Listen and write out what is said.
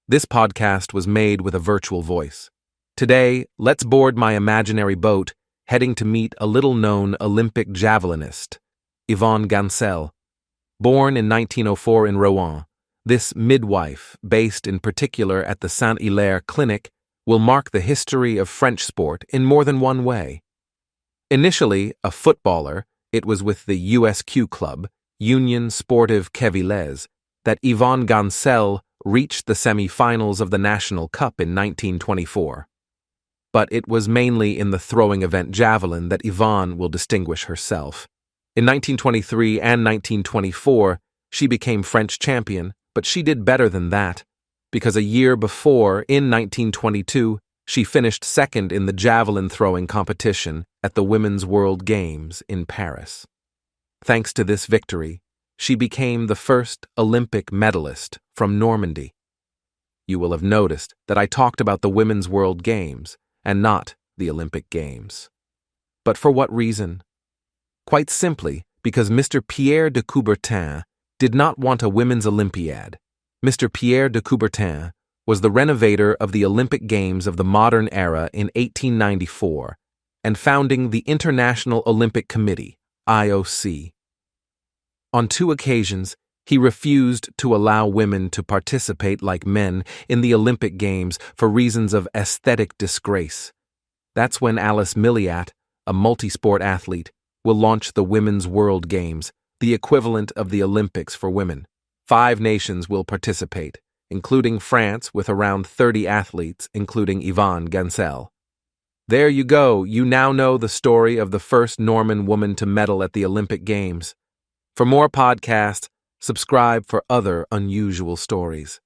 This podcast was made with a virtual voice. Today, let's board my imaginary boat, heading to meet a little-known Olympic javelinist, Yvonne Gancel. Born in 1904 in Rouen, this midwife, based in particular at the Saint-Hilaire clinic, will mark the history of French sport in more than one way. Initially a footballer, it was with the USQ club, Union Sportive Quevillaise, that Yvonne Gancel reached the semi-finals of the National Cup in 1924. But it was mainly in the throwing event javelin that Yvonne will distinguish herself. In 1923 and 1924, she became French champion, but she did better than that, because a year before, in 1922, she finished second in the javelin throwing competition at the Women's World Games in Paris. Thanks to this victory, she became the first Olympic medalist from Normandy. You will have noticed that I talked about the Women's World Games and not the Olympic Games. But for what reason? Quite simply because Mr. Pierre de Coubertin did not want a women's Olympiad. Mr. Pierre de Coubertin was the renovator of the Olympic Games of the modern era in 1894 and founding the International Olympic Committee, IOC. On 2 occasions, he refused to allow women to participate like men in the Olympic Games for reasons of aesthetic disgrace. That's when Alice Milliat, a multi-sport athlete, will launch the Women's World Games, the equivalent of the Olympics for women. 5 nations will participate, including France with around 30 athletes, including Yvonne Gancel. There you go, you now know the story of the first Norman woman to medal at the Olympic Games. For more podcasts, subscribe for other unusual stories.